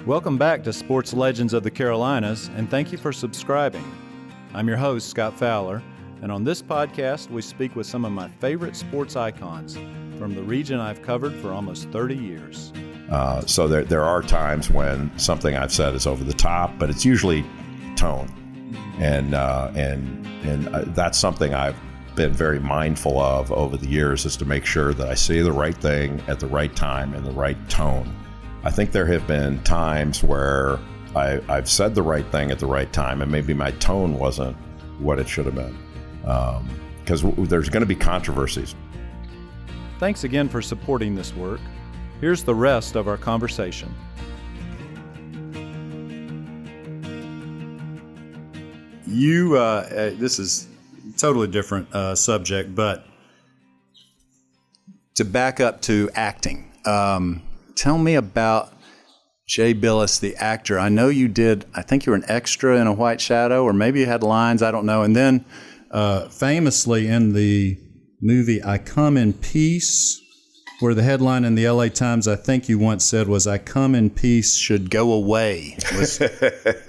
Welcome back to Sports Legends of the Carolinas, and thank you for subscribing. I'm your host, Scott Fowler, and on this podcast, we speak with some of my favorite sports icons from the region I've covered for almost 30 years. So there are times when something I've said is over the top, but it's usually tone, and that's something I've been very mindful of over the years, is to make sure that I say the right thing at the right time in the right tone. I think there have been times where I've said the right thing at the right time, and maybe my tone wasn't what it should have been, because there's going to be controversies. Thanks again for supporting this work. Here's the rest of our conversation. This is a totally different subject, but to back up to acting, tell me about Jay Bilas, the actor. I know you did, I think you were an extra in A White Shadow, or maybe you had lines, I don't know. And then famously in the movie I Come in Peace, where the headline in the LA Times, I think you once said, was "I Come in Peace should go away," was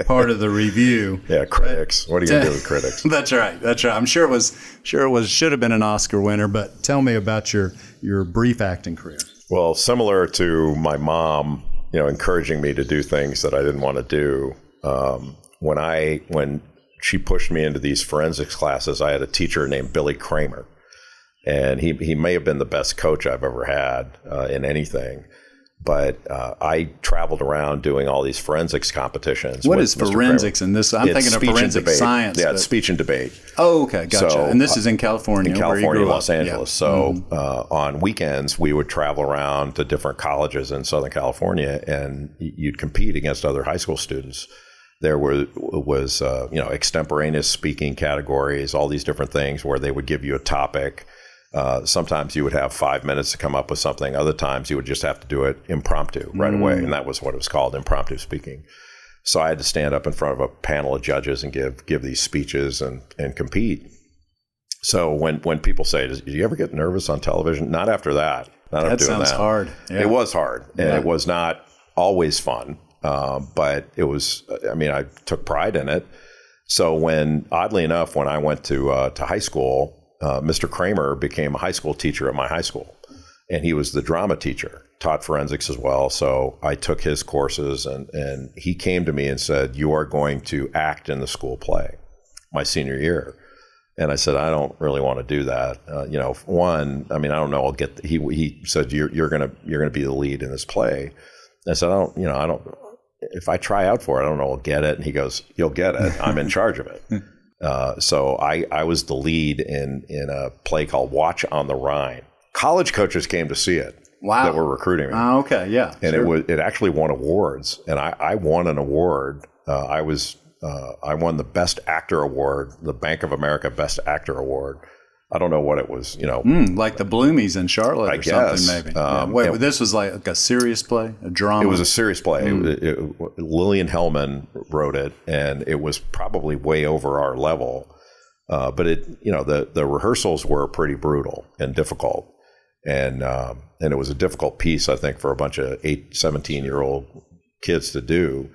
part of the review. Yeah, critics. What are you going to do with critics? That's right. I'm sure it was should have been an Oscar winner, but tell me about your brief acting career. Well, similar to my mom, encouraging me to do things that I didn't want to do. When she pushed me into these forensics classes, I had a teacher named Billy Kramer, and he may have been the best coach I've ever had in anything. But I traveled around doing all these forensics competitions. What is forensics in this? I'm thinking of forensic science. Yeah, it's speech and debate. Oh, okay, gotcha. So, and this is in California. In California, Los up. Angeles. Yeah. So on weekends, we would travel around to different colleges in Southern California, and you'd compete against other high school students. There was extemporaneous speaking categories, all these different things where they would give you a topic. Sometimes you would have 5 minutes to come up with something. Other times you would just have to do it impromptu right away. And that was what it was called, impromptu speaking. So I had to stand up in front of a panel of judges and give these speeches and compete. So when people say, do you ever get nervous on television? Not after that. That sounds hard. Yeah. It was hard. And it was not always fun. But it was, I took pride in it. So oddly enough, when I went to high school, Mr. Kramer became a high school teacher at my high school, and he was the drama teacher, taught forensics as well. So I took his courses, and he came to me and said, "You are going to act in the school play my senior year." And I said, "I don't really want to do that. I don't know. I'll get." He said, "You're going to be the lead in this play." And I said, "I don't. If I try out for it, I don't know. I'll get it." And he goes, "You'll get it. I'm in charge of it." So I was the lead in a play called Watch on the Rhine. College coaches came to see it. Wow. That were recruiting me. Oh, okay, yeah. And sure. It actually won awards, and I won an award. I won the Best Actor Award, the Bank of America Best Actor Award. I don't know what it was, like the Bloomies in Charlotte or guess. Something maybe. Wait, this was like a serious play, a drama? It was a serious play. Lillian Hellman wrote it, and it was probably way over our level. But the rehearsals were pretty brutal and difficult. And it was a difficult piece, I think, for a bunch of 17-year-old kids to do.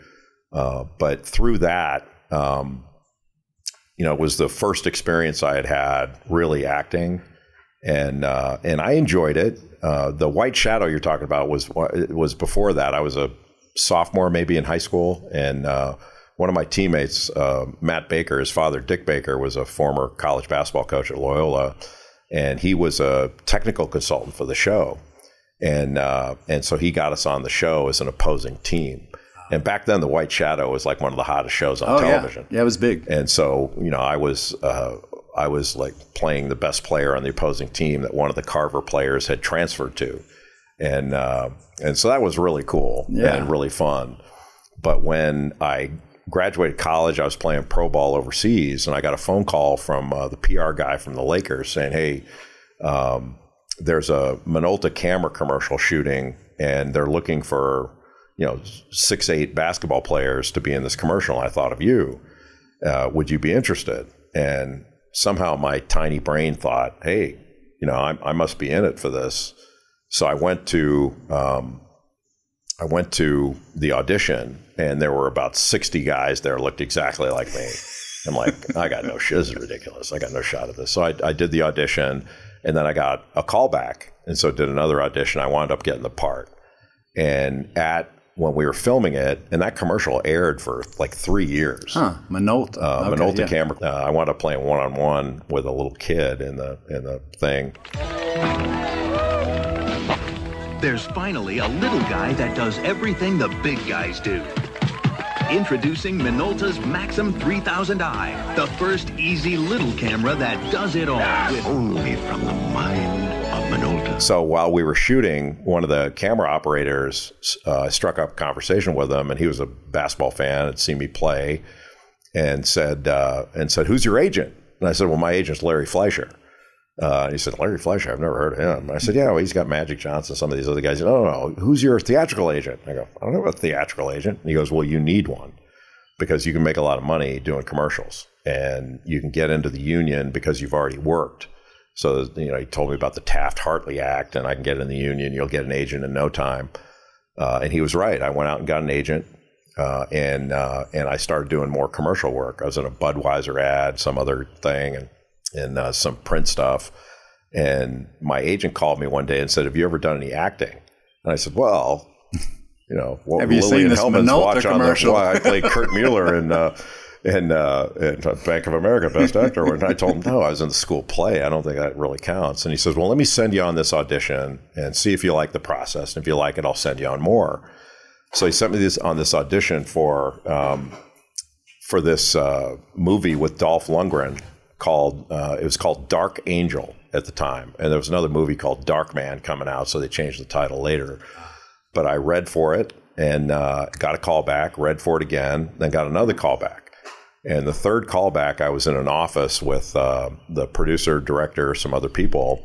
But through that, it was the first experience I had really acting, and I enjoyed it. The White Shadow you're talking about was before that. I was a sophomore maybe in high school, and one of my teammates, Matt Baker, his father, Dick Baker, was a former college basketball coach at Loyola, and he was a technical consultant for the show, and so he got us on the show as an opposing team. And back then, The White Shadow was like one of the hottest shows on television. Yeah, it was big. And so, I was like playing the best player on the opposing team that one of the Carver players had transferred to, and so that was really cool and really fun. But when I graduated college, I was playing pro ball overseas, and I got a phone call from the PR guy from the Lakers saying, "Hey, there's a Minolta camera commercial shooting, and they're looking for 6'8" basketball players to be in this commercial. And I thought of you. Would you be interested?" And somehow my tiny brain thought, "Hey, I must be in it for this." So I went to I went to the audition, and there were about 60 guys there looked exactly like me. I'm like, I got no shit. This is ridiculous. I got no shot at this. So I did the audition, and then I got a call back. And so did another audition. I wound up getting the part. And when we were filming it, and that commercial aired for like 3 years. Minolta. Minolta camera. I wound up playing one-on-one with a little kid in the thing. There's finally a little guy that does everything the big guys do. Introducing Minolta's Maxim 3000i, the first easy little camera that does it all. Only from the mind of Minolta. So while we were shooting, one of the camera operators struck up a conversation with him, and he was a basketball fan, had seen me play, and said, "Who's your agent?" And I said, "Well, my agent's Larry Fleischer." He said, "Larry Fleischer, I've never heard of him." I said, "Yeah, well, he's got Magic Johnson, some of these other guys." He said, "No, who's your theatrical agent?" I go, "I don't have a theatrical agent." And he goes, "Well, you need one because you can make a lot of money doing commercials, and you can get into the union because you've already worked." So, he told me about the Taft-Hartley Act, and I can get in the union. You'll get an agent in no time. And he was right. I went out and got an agent, and I started doing more commercial work. I was in a Budweiser ad, some other thing, and some print stuff. And my agent called me one day and said, "Have you ever done any acting?" And I said, "Well, have you seen this Minolta commercial?" I played Kurt Mueller in Bank of America, Best Actor. And I told him, "No, I was in the school play. I don't think that really counts." And he says, "Well, let me send you on this audition and see if you like the process. And if you like it, I'll send you on more." So he sent me on this audition for this movie with Dolph Lundgren it was called Dark Angel at the time. And there was another movie called Dark Man coming out, so they changed the title later. But I read for it and got a call back, read for it again, then got another call back. And the third call back, I was in an office with the producer, director, some other people.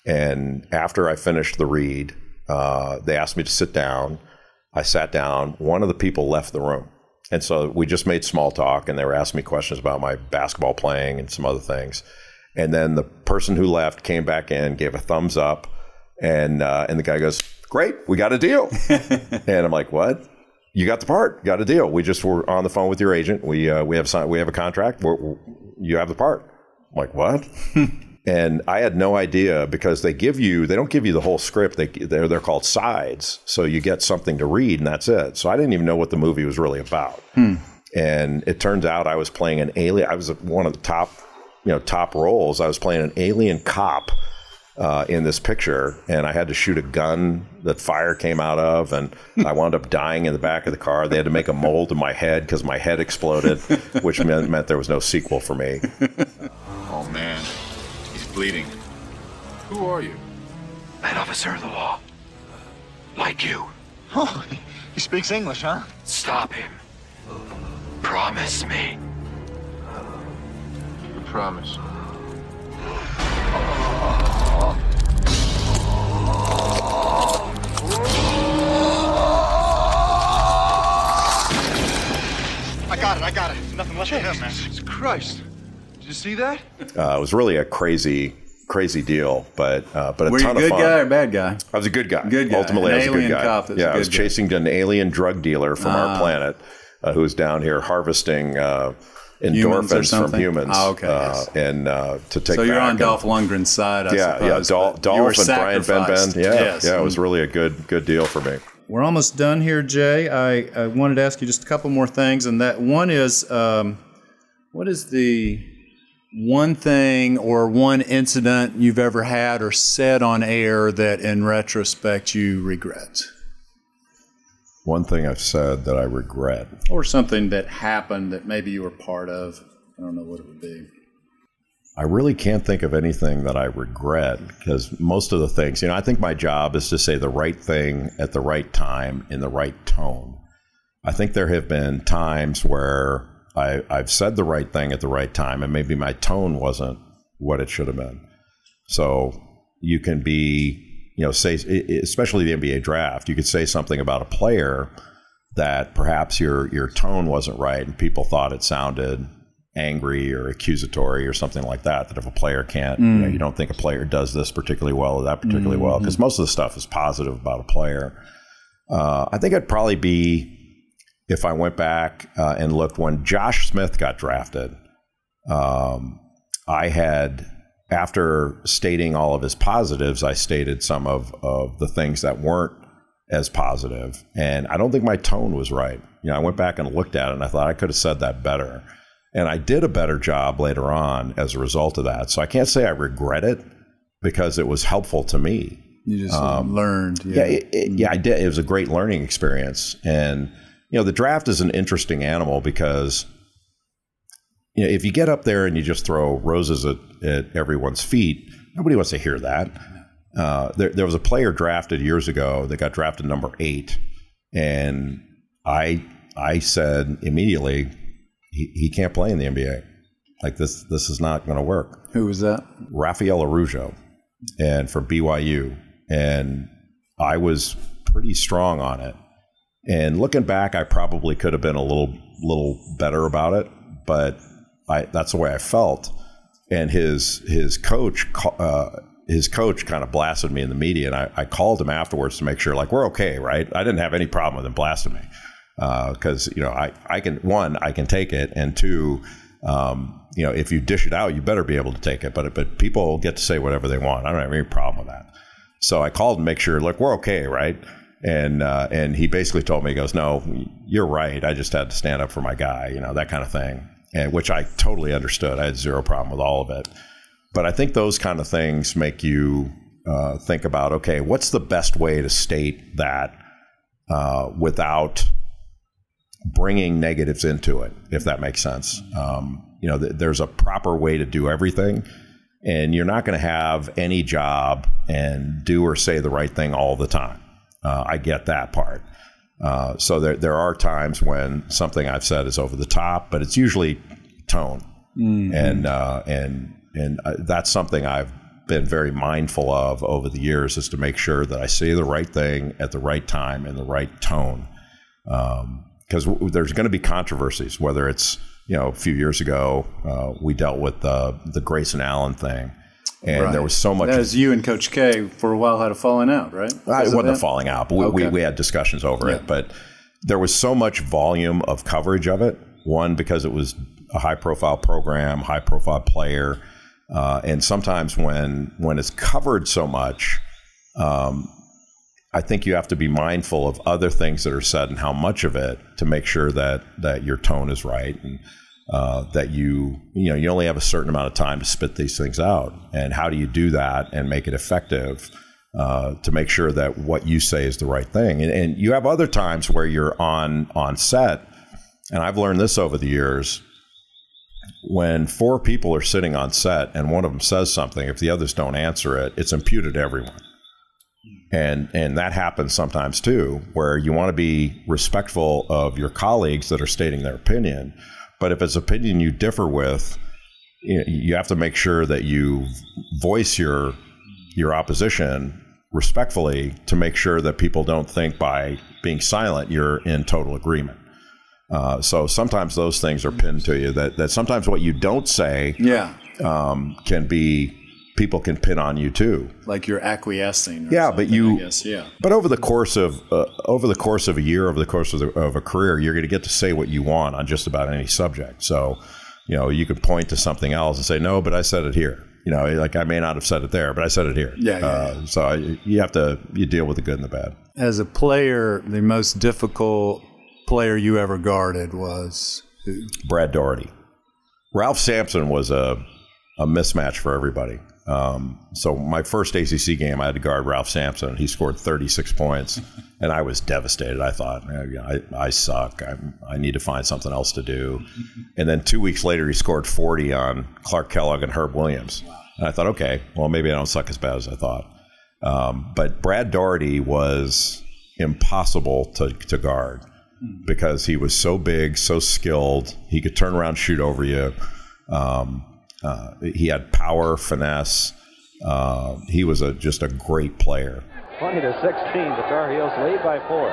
And after I finished the read, they asked me to sit down. I sat down. One of the people left the room. And so we just made small talk, and they were asking me questions about my basketball playing and some other things. And then the person who left came back in, gave a thumbs up, and the guy goes, "Great, we got a deal." And I'm like, "What? You got the part? Got a deal? We just were on the phone with your agent. We have a contract. You have the part." I'm like, "What?" And I had no idea because they don't give you the whole script. They're called sides. So you get something to read and that's it. So I didn't even know what the movie was really about. And it turns out I was playing an alien. I was one of the top roles. I was playing an alien cop in this picture, and I had to shoot a gun that fire came out of, and I wound up dying in the back of the car. They had to make a mold of my head because my head exploded, which meant there was no sequel for me. Oh, man. Bleeding. Who are you? An officer of the law. Like you. Oh, he speaks English, huh? Stop him. Promise me. You promise. I got it. Nothing left of him, man. Jesus Christ. Did you see that? It was really a crazy deal, but a ton of fun. Were you a good guy or bad guy? I was a good guy. Good guy. Ultimately, I was a good guy. Cop I was chasing an alien drug dealer from our planet who was down here harvesting endorphins from humans. Oh, okay. And to take. So you're back on Dolph Lundgren's side, I suppose. Dolph and Brian Benben. Yes. It was really a good deal for me. We're almost done here, Jay. I wanted to ask you just a couple more things, and that one is, what is the one thing or one incident you've ever had or said on air that in retrospect you regret? One thing I've said that I regret. Or something that happened that maybe you were part of. I don't know what it would be. I really can't think of anything that I regret because most of the things, I think my job is to say the right thing at the right time in the right tone. I think there have been times where I've said the right thing at the right time and maybe my tone wasn't what it should have been. So you can be, say, especially the NBA draft, you could say something about a player that perhaps your tone wasn't right and people thought it sounded angry or accusatory or something like that, that if a player can't, you don't think a player does this particularly well or that particularly well, because most of the stuff is positive about a player. I think it'd probably be if I went back and looked when Josh Smith got drafted. I had, after stating all of his positives, I stated some of the things that weren't as positive. And I don't think my tone was right. I went back and looked at it and I thought I could have said that better. And I did a better job later on as a result of that. So I can't say I regret it because it was helpful to me. You just learned. Yeah, I did. It was a great learning experience. And, the draft is an interesting animal because, if you get up there and you just throw roses at everyone's feet, nobody wants to hear that. There was a player drafted years ago that got drafted number 8. And I said immediately, he can't play in the NBA. Like this is not going to work. Who was that? Rafael Araujo, and from BYU. And I was pretty strong on it. And looking back, I probably could have been a little better about it, but that's the way I felt. And his coach kind of blasted me in the media, and I called him afterwards to make sure, like, we're okay, right? I didn't have any problem with him blasting me because I can take it, and 2, if you dish it out, you better be able to take it. But people get to say whatever they want. I don't have any problem with that. So I called to make sure, like, we're okay, right? And he basically told me, he goes, no, you're right. I just had to stand up for my guy, that kind of thing, and which I totally understood. I had zero problem with all of it. But I think those kind of things make you think about, okay, what's the best way to state that without bringing negatives into it, if that makes sense. There's a proper way to do everything. And you're not going to have any job and do or say the right thing all the time. I get that part. So there are times when something I've said is over the top, but it's usually tone. Mm-hmm. And that's something I've been very mindful of over the years, is to make sure that I say the right thing at the right time in the right tone. Because there's going to be controversies, whether it's, a few years ago, we dealt with the Grayson Allen thing. And there was so much. That was you and Coach K for a while had a falling out, right? It wasn't a falling out, but we had discussions over it. But there was so much volume of coverage of it. One, because it was a high-profile program, high-profile player. And sometimes when it's covered so much, I think you have to be mindful of other things that are said and how much of it, to make sure that your tone is right, and that you only have a certain amount of time to spit these things out. And how do you do that and make it effective to make sure that what you say is the right thing? And you have other times where you're on set, and I've learned this over the years. When 4 people are sitting on set and one of them says something, if the others don't answer it, it's imputed to everyone. And that happens sometimes too, where you want to be respectful of your colleagues that are stating their opinion. But if it's opinion you differ with, you have to make sure that you voice your opposition respectfully, to make sure that people don't think by being silent you're in total agreement. So sometimes those things are pinned to you, that sometimes what you don't say can be, people can pin on you too. Like you're acquiescing. But over the course of a year, over the course of a career, you're going to get to say what you want on just about any subject. So, you could point to something else and say, no, but I said it here. Like I may not have said it there, but I said it here. So you deal with the good and the bad. As a player, the most difficult player you ever guarded was who? Brad Daugherty. Ralph Sampson was a mismatch for everybody. So my first ACC game, I had to guard Ralph Sampson. He scored 36 points, and I was devastated. I thought, I suck. I need to find something else to do. And then 2 weeks later, he scored 40 on Clark Kellogg and Herb Williams. And I thought, okay, well, maybe I don't suck as bad as I thought. But Brad Daugherty was impossible to guard because he was so big, so skilled. He could turn around, shoot over you. He had power, finesse. He was just a great player. 20-16, the Tar Heels lead by 4.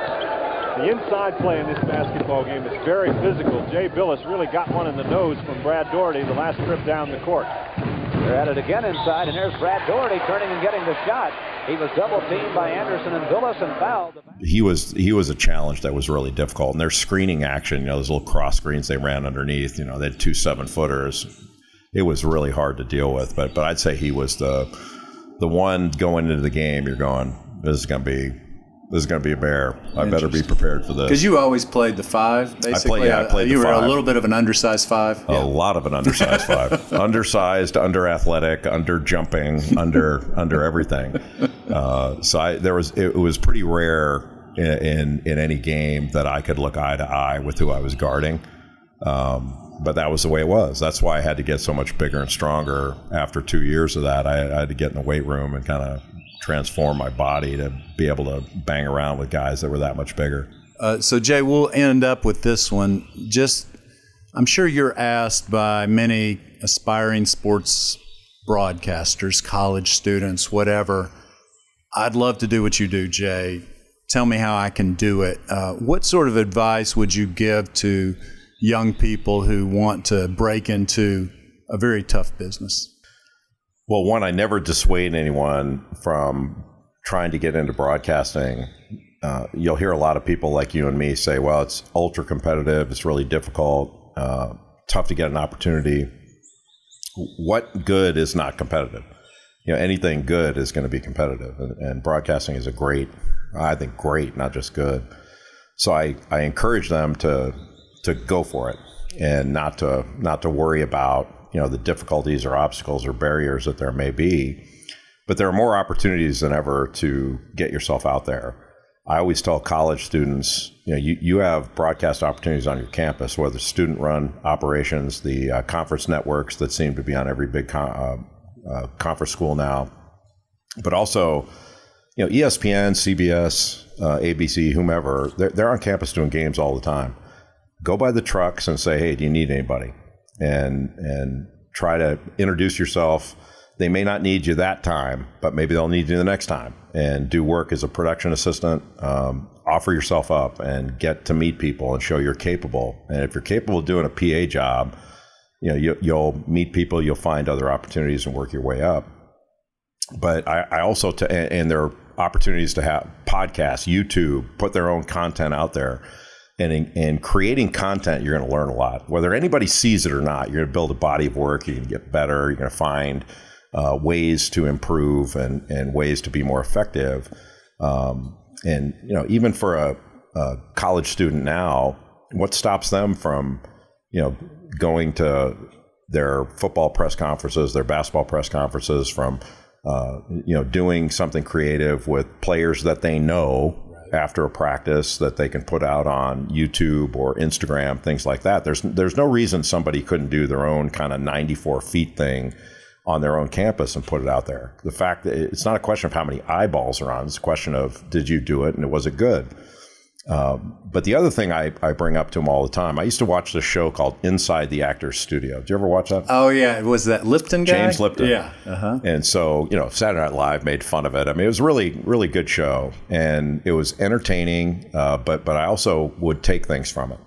The inside play in this basketball game is very physical. Jay Bilas really got one in the nose from Brad Daugherty the last trip down the court. They're at it again inside, and there's Brad Doherty turning and getting the shot. He was double teamed by Anderson and Bilas and fouled. He was a challenge that was really difficult. And their screening action, those little cross screens they ran underneath, they had 2 7-footers. It was really hard to deal with. But I'd say he was the one going into the game. You're going, this is going to be a bear. I better be prepared for this. Because you always played the 5, basically. I played the 5. You were a little bit of an undersized 5. A lot of an undersized 5. Undersized, under athletic, under jumping, under everything. It was pretty rare in any game that I could look eye to eye with who I was guarding. But that was the way it was. That's why I had to get so much bigger and stronger. After 2 years of that, I had to get in the weight room and kind of transform my body to be able to bang around with guys that were that much bigger. So, Jay, we'll end up with this one. I'm sure you're asked by many aspiring sports broadcasters, college students, whatever, I'd love to do what you do, Jay. Tell me how I can do it. What sort of advice would you give to young people who want to break into a very tough business? Well, one, I never dissuade anyone from trying to get into broadcasting. You'll hear a lot of people like you and me say, well, it's ultra competitive, it's really difficult, tough to get an opportunity. What good is not competitive? Anything good is going to be competitive, and broadcasting is I think great, not just good. So I encourage them to go for it and not to worry about the difficulties or obstacles or barriers that there may be. But there are more opportunities than ever to get yourself out there. I always tell college students, you have broadcast opportunities on your campus, whether student-run operations, the conference networks that seem to be on every big conference school now, but also, ESPN, CBS, ABC, whomever, they're on campus doing games all the time. Go by the trucks and say, hey, do you need anybody? And try to introduce yourself. They may not need you that time, but maybe they'll need you the next time, and do work as a production assistant. Offer yourself up and get to meet people and show you're capable. And if you're capable of doing a PA job, you'll meet people, you'll find other opportunities and work your way up. But I also, and there are opportunities to have podcasts, YouTube, put their own content out there. And in creating content, you're going to learn a lot. Whether anybody sees it or not, you're going to build a body of work, you're going to get better, you're going to find ways to improve and ways to be more effective. And even for a college student now, what stops them from, going to their football press conferences, their basketball press conferences, from, doing something creative with players that they know after a practice that they can put out on YouTube or Instagram, things like that. There's no reason somebody couldn't do their own kind of 94 feet thing on their own campus and put it out there. The fact that it's not a question of how many eyeballs are on, it's a question of, did you do it and was it good? But the other thing I bring up to them all the time, I used to watch this show called Inside the Actor's Studio. Did you ever watch that? Oh, yeah. Was that Lipton guy? James Lipton. Yeah. Uh-huh. And so, Saturday Night Live made fun of it. I mean, it was a really, really good show. And it was entertaining, but I also would take things from it.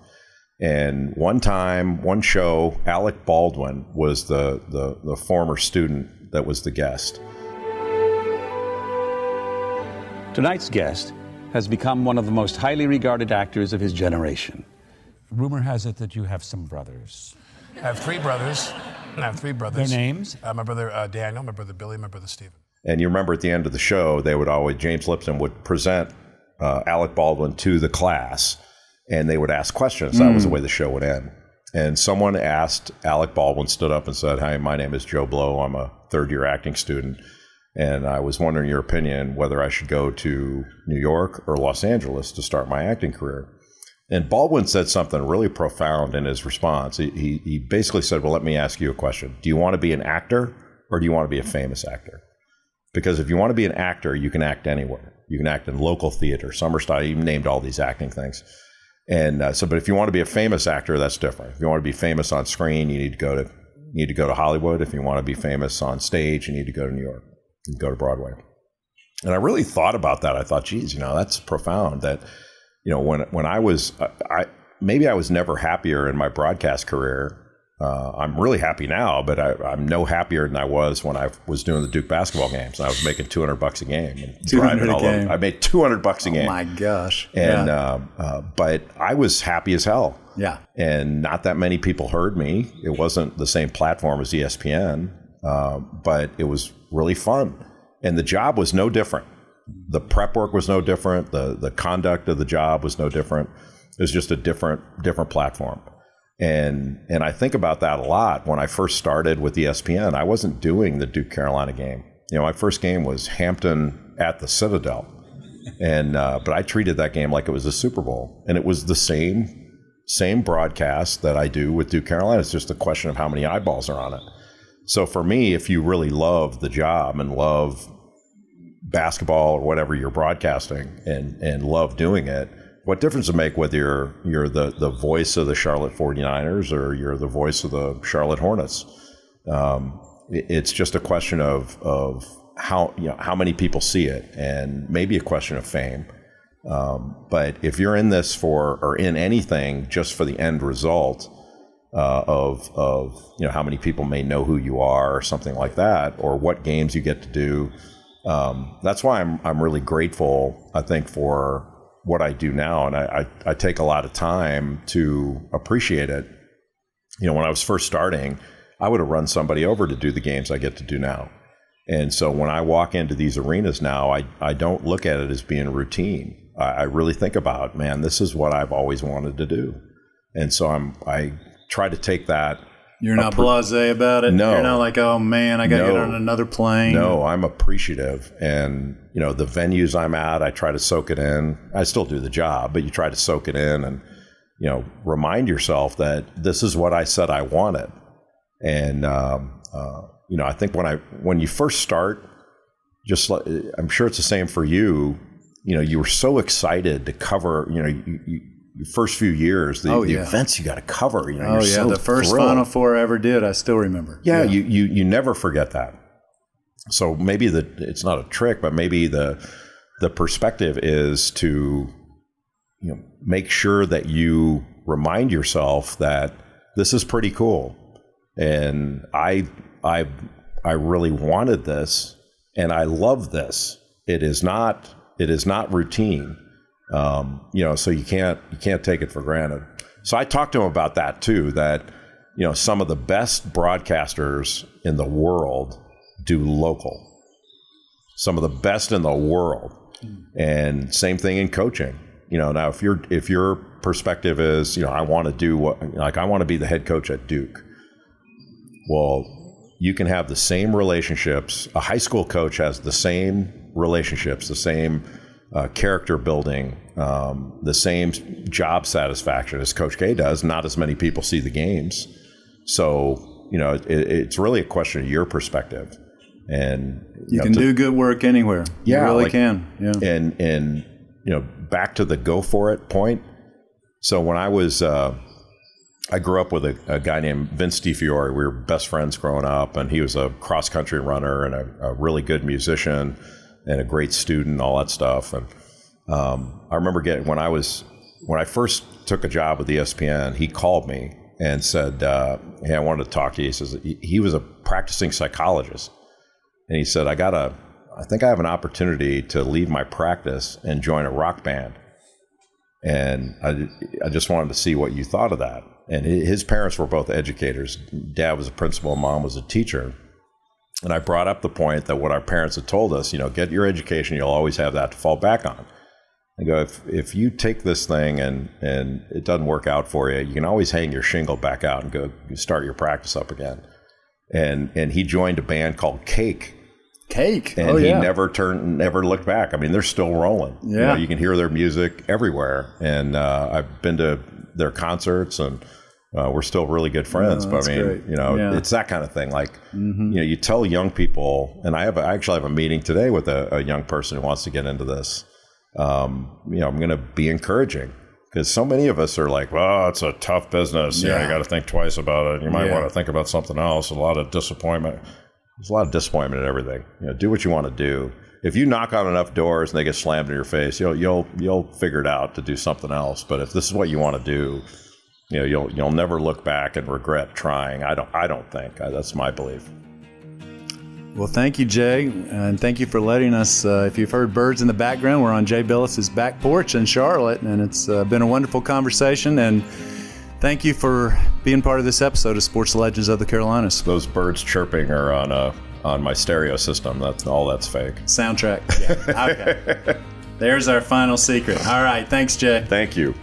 And one show, Alec Baldwin was the former student that was the guest. Tonight's guest has become one of the most highly regarded actors of his generation. Rumor has it that you have some brothers. I have 3 brothers. Their names? My brother Daniel, my brother Billy, my brother Stephen. And you remember at the end of the show, James Lipton would present Alec Baldwin to the class, and they would ask questions. That was the way the show would end. And someone asked, Alec Baldwin stood up and said, "Hi, my name is Joe Blow. I'm a third-year acting student. And I was wondering your opinion whether I should go to New York or Los Angeles to start my acting career." And Baldwin said something really profound in his response. He basically said, well, let me ask you a question. Do you want to be an actor or do you want to be a famous actor? Because if you want to be an actor, you can act anywhere. You can act in local theater, summer style. He named all these acting things. And but if you want to be a famous actor, that's different. If you want to be famous on screen, you need to go to Hollywood. If you want to be famous on stage, you need to go to New York. You go to Broadway. And I really thought about that. I thought, geez, that's profound. That, when I was, maybe I was never happier in my broadcast career I'm really happy now, but I'm no happier than I was when I was doing the Duke basketball games. And I was making $200 a game. And $200 a game. I made $200 a game. Oh my gosh! And but I was happy as hell. Yeah. And not that many people heard me. It wasn't the same platform as ESPN, but it was really fun. And the job was no different. The prep work was no different. The conduct of the job was no different. It was just a different platform. And I think about that a lot. When I first started with ESPN, I wasn't doing the Duke Carolina game. My first game was Hampton at the Citadel, and but I treated that game like it was a Super Bowl, and it was the same broadcast that I do with Duke Carolina. It's just a question of how many eyeballs are on it. So for me, if you really love the job and love basketball or whatever you're broadcasting and love doing it, what difference does it make whether you're the voice of the Charlotte 49ers or you're the voice of the Charlotte Hornets? It's just a question of how many people see it, and maybe a question of fame. But if you're in this or in anything just for the end result of how many people may know who you are or something like that, or what games you get to do, that's why I'm really grateful, I think, for what I do now, and I take a lot of time to appreciate it. When I was first starting, I would have run somebody over to do the games I get to do now. And so when I walk into these arenas now, I don't look at it as being routine. I really think about, man, this is what I've always wanted to do. And so I try to take that. You're not blasé about it? No. You're not like, oh man, I got to get on another plane? No, I'm appreciative. And, the venues I'm at, I try to soak it in. I still do the job, but you try to soak it in and, remind yourself that this is what I said I wanted. And, I think when you first start, just like, I'm sure it's the same for you, you were so excited to cover, your first few years, the events you got to cover. You're so the first thrilled. Final Four I ever did, I still remember. Yeah, you never forget that. So maybe it's not a trick, but maybe the perspective is to make sure that you remind yourself that this is pretty cool, and I really wanted this, and I love this. It is not routine. So you can't take it for granted. So I talked to him about that too, that, some of the best broadcasters in the world do local. Some of the best in the world. And same thing in coaching. Now if your perspective is, I want to do I want to be the head coach at Duke. Well, you can have the same relationships. A high school coach has the same relationships, the same character building, the same job satisfaction as Coach K does. Not as many people see the games. So, it's really a question of your perspective. And you can do good work anywhere. Yeah, you really can. Yeah. And back to the go for it point. So when I was, I grew up with a guy named Vince DiFiore. We were best friends growing up, and he was a cross country runner and a really good musician and a great student, all that stuff. And I remember when I first took a job with ESPN, he called me and said, hey, I wanted to talk to you. He says he was a practicing psychologist. And he said, I think I have an opportunity to leave my practice and join a rock band. And I just wanted to see what you thought of that. And his parents were both educators. Dad was a principal, mom was a teacher. And I brought up the point that what our parents had told us, get your education, you'll always have that to fall back on. I go, if you take this thing and it doesn't work out for you, you can always hang your shingle back out and go start your practice up again. And he joined a band called Cake. And he never looked back. I mean, they're still rolling. Yeah. You can hear their music everywhere. And I've been to their concerts, and we're still really good friends. But I mean, it's that kind of thing. Like, you tell young people, and I actually have a meeting today with a young person who wants to get into this. I'm going to be encouraging, because so many of us are like, well, it's a tough business. You got to think twice about it. You might want to think about something else. A lot of disappointment. There's a lot of disappointment in everything. Do what you want to do. If you knock on enough doors and they get slammed in your face, you'll figure it out to do something else. But if this is what you want to do, you'll never look back and regret trying. I don't think. That's my belief. Well, thank you, Jay, and thank you for letting us. If you've heard birds in the background, we're on Jay Bilas's back porch in Charlotte, and it's been a wonderful conversation. And thank you for being part of this episode of Sports Legends of the Carolinas. Those birds chirping are on my stereo system. That's fake. Soundtrack. Yeah. Okay. There's our final secret. All right. Thanks, Jay. Thank you.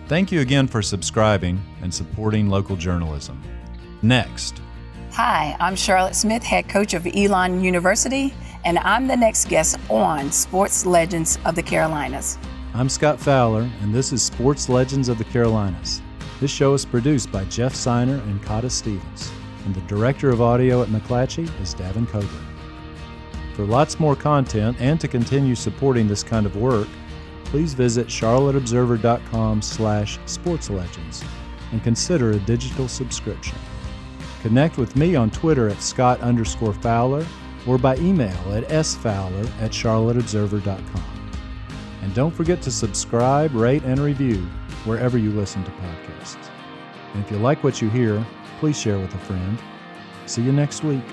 Thank you again for subscribing and supporting local journalism. Next. Hi, I'm Charlotte Smith, head coach of Elon University, and I'm the next guest on Sports Legends of the Carolinas. I'm Scott Fowler, and this is Sports Legends of the Carolinas. This show is produced by Jeff Seiner and Cotta Stevens, and the director of audio at McClatchy is Davin Coburn. For lots more content and to continue supporting this kind of work, please visit charlotteobserver.com/sportslegends and consider a digital subscription. Connect with me on Twitter at Scott_Fowler or by email at sfowler@charlotteobserver.com. And don't forget to subscribe, rate, and review wherever you listen to podcasts. And if you like what you hear, please share with a friend. See you next week.